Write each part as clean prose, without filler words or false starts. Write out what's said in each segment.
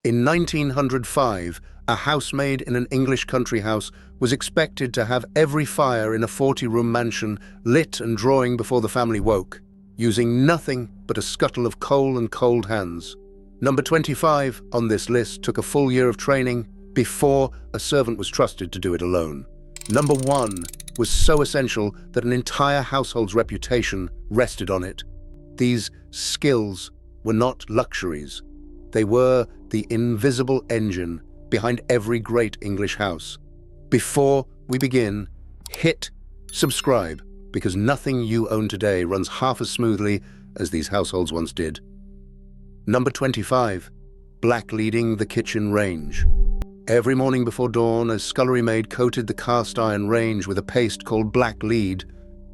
In 1905, a housemaid in an English country house was expected to have every fire in a 40-room mansion lit and drawing before the family woke, using nothing but a scuttle of coal and cold hands. Number 25 on this list took a full year of training before a servant was trusted to do it alone. Number 1 was so essential that an entire household's reputation rested on it. These skills were not luxuries. They were the invisible engine behind every great English house. Before we begin, hit subscribe, because nothing you own today runs half as smoothly as these households once did. Number 25, black-leading the kitchen range. Every morning before dawn, a scullery maid coated the cast iron range with a paste called black lead,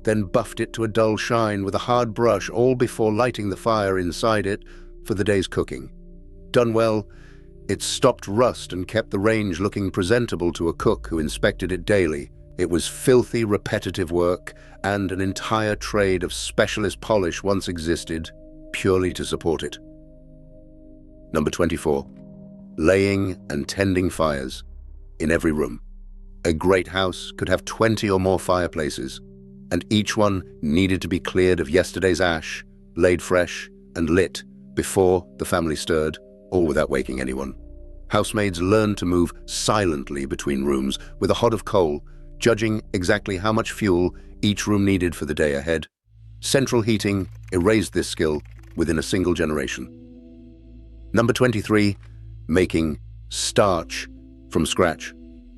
then buffed it to a dull shine with a hard brush, all before lighting the fire inside it for the day's cooking. Done well, it stopped rust and kept the range looking presentable to a cook who inspected it daily. It was filthy, repetitive work, and an entire trade of specialist polish once existed, purely to support it. Number 24. Laying and tending fires in every room. A great house could have 20 or more fireplaces, and each one needed to be cleared of yesterday's ash, laid fresh, and lit before the family stirred, all without waking anyone. Housemaids learned to move silently between rooms with a hod of coal, judging exactly how much fuel each room needed for the day ahead. Central heating erased this skill within a single generation. Number 23, making starch from scratch.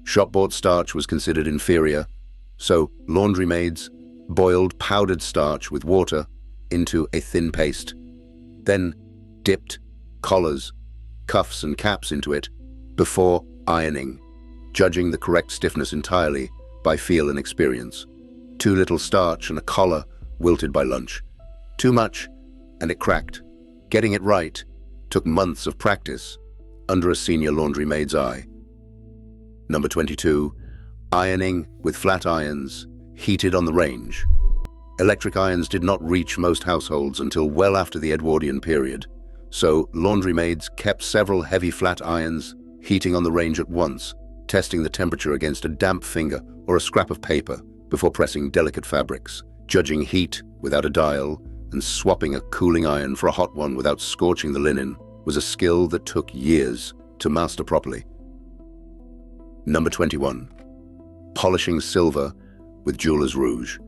Shop-bought starch was considered inferior, so laundry maids boiled powdered starch with water into a thin paste, then dipped collars, cuffs and caps into it before ironing, judging the correct stiffness entirely by feel and experience. Too little starch and a collar wilted by lunch. Too much and it cracked. Getting it right took months of practice under a senior laundry maid's eye. Number 22, ironing with flat irons heated on the range. Electric irons did not reach most households until well after the Edwardian period, so laundry maids kept several heavy flat irons heating on the range at once, testing the temperature against a damp finger or a scrap of paper before pressing delicate fabrics, judging heat without a dial, and swapping a cooling iron for a hot one without scorching the linen was a skill that took years to master properly. Number 21, polishing silver with jeweler's rouge.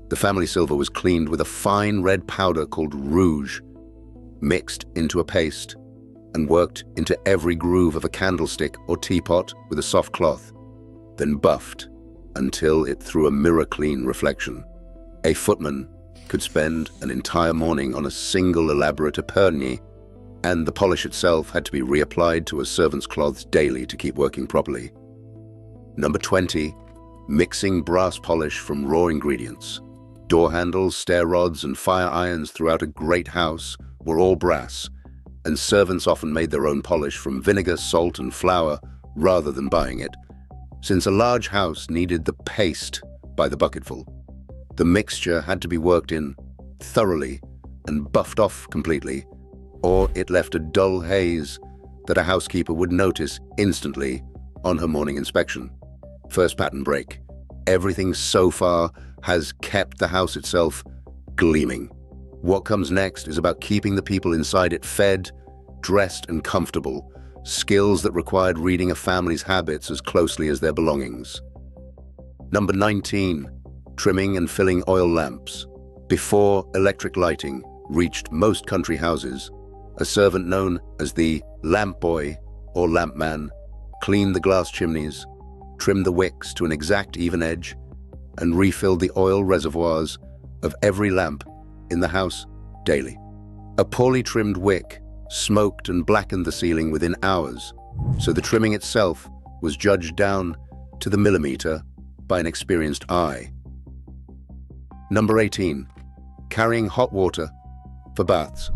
The family silver was cleaned with a fine red powder called rouge, mixed into a paste, and worked into every groove of a candlestick or teapot with a soft cloth, then buffed until it threw a mirror-clean reflection. A footman could spend an entire morning on a single elaborate épergne, and the polish itself had to be reapplied to a servant's cloths daily to keep working properly. Number 20, mixing brass polish from raw ingredients. Door handles, stair rods, and fire irons throughout a great house were all brass, and servants often made their own polish from vinegar, salt, and flour rather than buying it, since a large house needed the paste by the bucketful. The mixture had to be worked in thoroughly and buffed off completely, or it left a dull haze that a housekeeper would notice instantly on her morning inspection. First pattern break. Everything so far has kept the house itself gleaming. What comes next is about keeping the people inside it fed, dressed, and comfortable, skills that required reading a family's habits as closely as their belongings. Number 19, trimming and filling oil lamps. Before electric lighting reached most country houses, a servant known as the lamp boy or lamp man cleaned the glass chimneys, trimmed the wicks to an exact even edge, and refilled the oil reservoirs of every lamp in the house daily. A poorly trimmed wick smoked and blackened the ceiling within hours, so the trimming itself was judged down to the millimeter by an experienced eye. Number 18, carrying hot water for baths.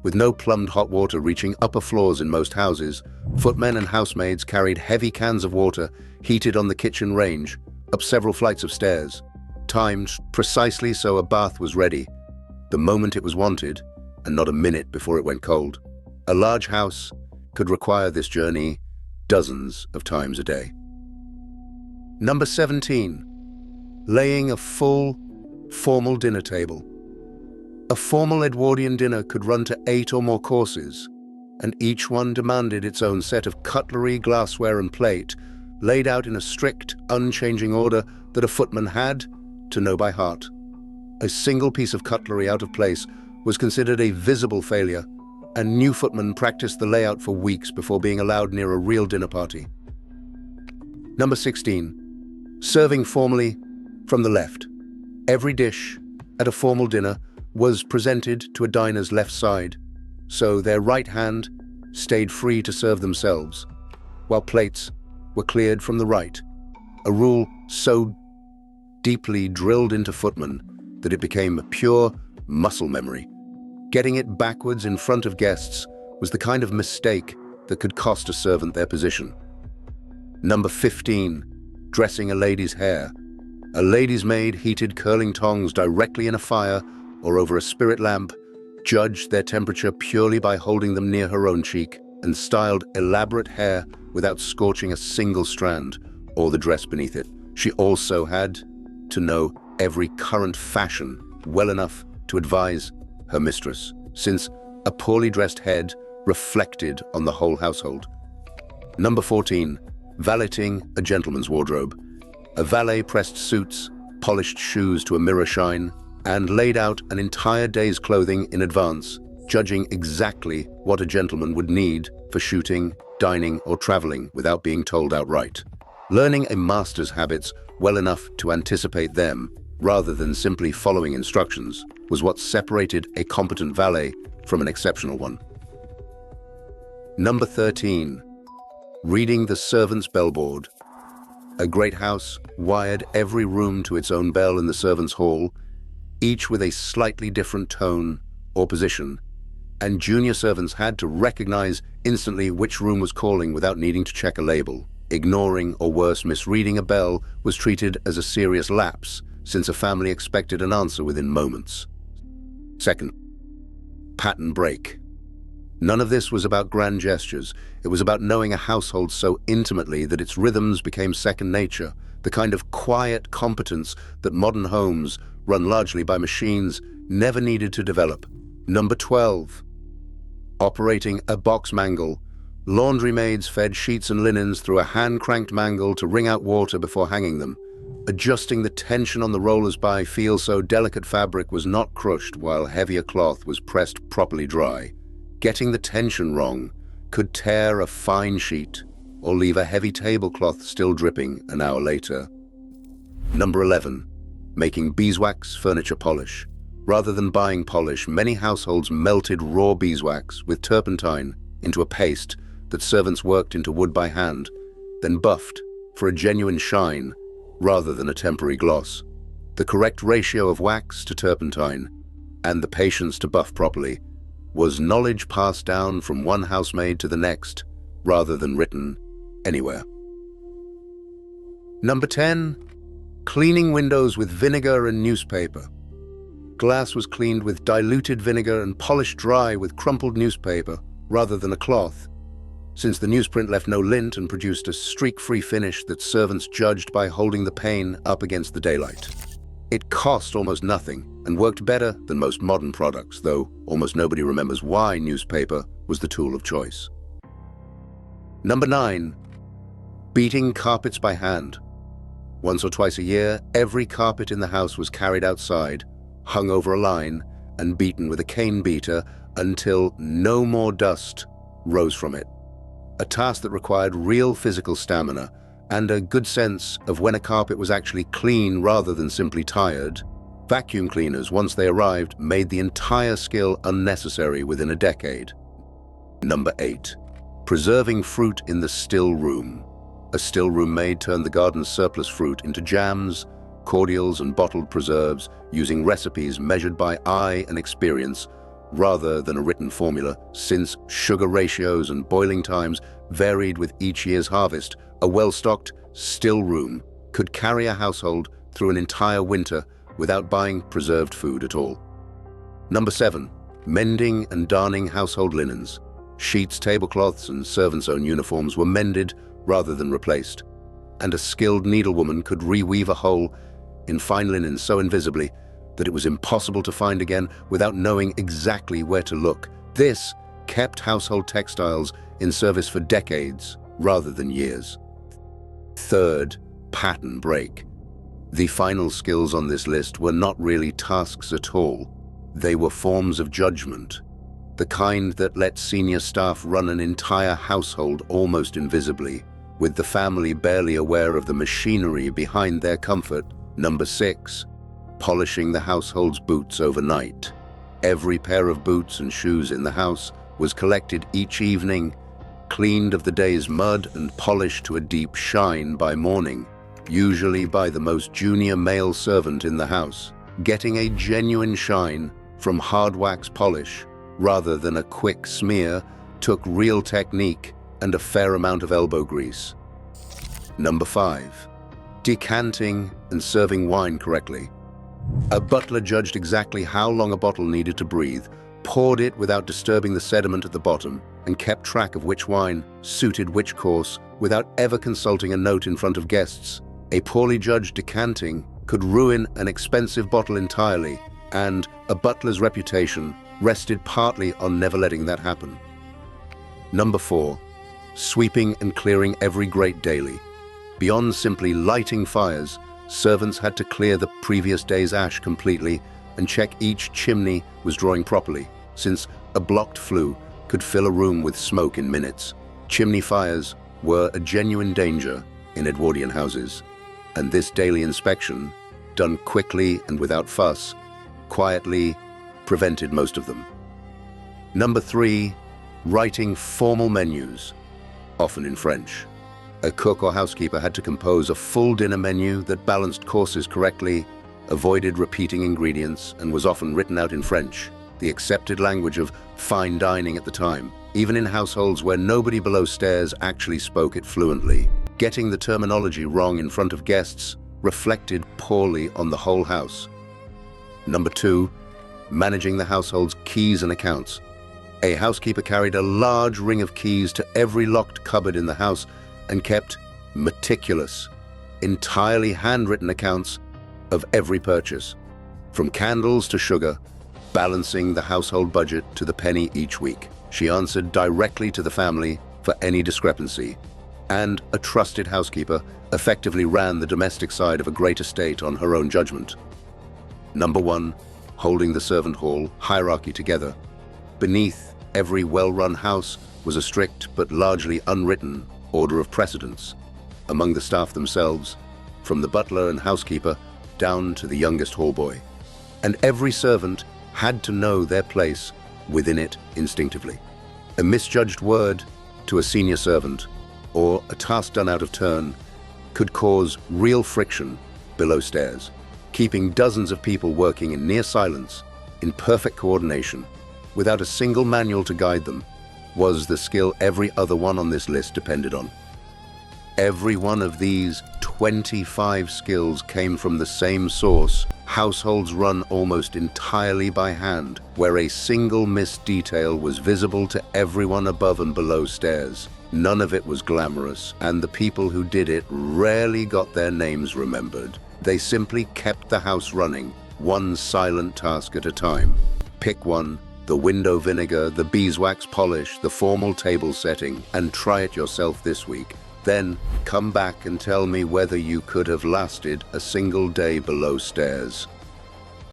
With no plumbed hot water reaching upper floors in most houses, footmen and housemaids carried heavy cans of water heated on the kitchen range up several flights of stairs, timed precisely so a bath was ready the moment it was wanted and not a minute before it went cold. A large house could require this journey dozens of times a day. Number 17. Laying a full, formal dinner table. A formal Edwardian dinner could run to 8 or more courses, and each one demanded its own set of cutlery, glassware, and plate, laid out in a strict, unchanging order that a footman had to know by heart. A single piece of cutlery out of place was considered a visible failure, and new footmen practiced the layout for weeks before being allowed near a real dinner party. Number 16. Serving formally from the left. Every dish at a formal dinner was presented to a diner's left side, so their right hand stayed free to serve themselves, while plates were cleared from the right, a rule so deeply drilled into footmen that it became pure muscle memory. Getting it backwards in front of guests was the kind of mistake that could cost a servant their position. Number 15. Dressing a lady's hair. A lady's maid heated curling tongs directly in a fire or over a spirit lamp, judged their temperature purely by holding them near her own cheek, and styled elaborate hair without scorching a single strand or the dress beneath it. She also had to know every current fashion well enough to advise her mistress, since a poorly dressed head reflected on the whole household. Number 14. Valeting a gentleman's wardrobe. A valet pressed suits, polished shoes to a mirror shine, and laid out an entire day's clothing in advance, judging exactly what a gentleman would need for shooting, dining, or traveling without being told outright. Learning a master's habits well enough to anticipate them, rather than simply following instructions, was what separated a competent valet from an exceptional one. Number 13. Reading the servant's bellboard. A great house wired every room to its own bell in the servants' hall, each with a slightly different tone or position, and junior servants had to recognize instantly which room was calling without needing to check a label. Ignoring or worse, misreading a bell was treated as a serious lapse, since a family expected an answer within moments. Second, pattern break. None of this was about grand gestures. It was about knowing a household so intimately that its rhythms became second nature, the kind of quiet competence that modern homes, run largely by machines, never needed to develop. Number 12. Operating a box mangle. Laundry maids fed sheets and linens through a hand-cranked mangle to wring out water before hanging them. Adjusting the tension on the rollers by feel so delicate fabric was not crushed while heavier cloth was pressed properly dry. Getting the tension wrong could tear a fine sheet or leave a heavy tablecloth still dripping an hour later. Number 11. Making beeswax furniture polish. Rather than buying polish, many households melted raw beeswax with turpentine into a paste that servants worked into wood by hand, then buffed for a genuine shine rather than a temporary gloss. The correct ratio of wax to turpentine, and the patience to buff properly, was knowledge passed down from one housemaid to the next, rather than written anywhere. Number 10. Cleaning windows with vinegar and newspaper. Glass was cleaned with diluted vinegar and polished dry with crumpled newspaper rather than a cloth, since the newsprint left no lint and produced a streak-free finish that servants judged by holding the pane up against the daylight. It cost almost nothing and worked better than most modern products, though almost nobody remembers why newspaper was the tool of choice. Number 9. Beating carpets by hand. Once or twice a year, every carpet in the house was carried outside, hung over a line, and beaten with a cane beater until no more dust rose from it. A task that required real physical stamina and a good sense of when a carpet was actually clean rather than simply tired. Vacuum cleaners, once they arrived, made the entire skill unnecessary within a decade. Number 8. Preserving fruit in the still room. A still room maid turned the garden's surplus fruit into jams, cordials, and bottled preserves using recipes measured by eye and experience rather than a written formula. Since sugar ratios and boiling times varied with each year's harvest, a well-stocked still room could carry a household through an entire winter without buying preserved food at all. Number 7. Mending and darning household linens. Sheets, tablecloths, and servants' own uniforms were mended rather than replaced, and a skilled needlewoman could reweave a hole in fine linen so invisibly that it was impossible to find again without knowing exactly where to look. This kept household textiles in service for decades rather than years. Third, pattern break. The final skills on this list were not really tasks at all. They were forms of judgment, the kind that let senior staff run an entire household almost invisibly, with the family barely aware of the machinery behind their comfort. Number 6, polishing the household's boots overnight. Every pair of boots and shoes in the house was collected each evening, cleaned of the day's mud and polished to a deep shine by morning, usually by the most junior male servant in the house. Getting a genuine shine from hard wax polish rather than a quick smear took real technique and a fair amount of elbow grease. Number 5, decanting and serving wine correctly. A butler judged exactly how long a bottle needed to breathe, poured it without disturbing the sediment at the bottom, and kept track of which wine suited which course without ever consulting a note in front of guests. A poorly judged decanting could ruin an expensive bottle entirely, and a butler's reputation rested partly on never letting that happen. Number 4, sweeping and clearing every grate daily. Beyond simply lighting fires, servants had to clear the previous day's ash completely and check each chimney was drawing properly, since a blocked flue could fill a room with smoke in minutes. Chimney fires were a genuine danger in Edwardian houses, and this daily inspection, done quickly and without fuss, quietly prevented most of them. Number 3, writing formal menus, often in French. A cook or housekeeper had to compose a full dinner menu that balanced courses correctly, avoided repeating ingredients, and was often written out in French, the accepted language of fine dining at the time, even in households where nobody below stairs actually spoke it fluently. Getting the terminology wrong in front of guests reflected poorly on the whole house. Number 2, managing the household's keys and accounts. A housekeeper carried a large ring of keys to every locked cupboard in the house and kept meticulous, entirely handwritten accounts of every purchase, from candles to sugar, balancing the household budget to the penny each week. She answered directly to the family for any discrepancy, and a trusted housekeeper effectively ran the domestic side of a great estate on her own judgment. Number 1, holding the servant hall hierarchy together. Beneath every well-run house was a strict but largely unwritten order of precedence among the staff themselves, from the butler and housekeeper down to the youngest hallboy. And every servant had to know their place within it instinctively. A misjudged word to a senior servant or a task done out of turn could cause real friction below stairs. Keeping dozens of people working in near silence, in perfect coordination, without a single manual to guide them, was the skill every other one on this list depended on. Every one of these 25 skills came from the same source, households run almost entirely by hand, where a single missed detail was visible to everyone above and below stairs. None of it was glamorous, and the people who did it rarely got their names remembered. They simply kept the house running, one silent task at a time. Pick one: the window vinegar, the beeswax polish, the formal table setting, and try it yourself this week. Then come back and tell me whether you could have lasted a single day below stairs.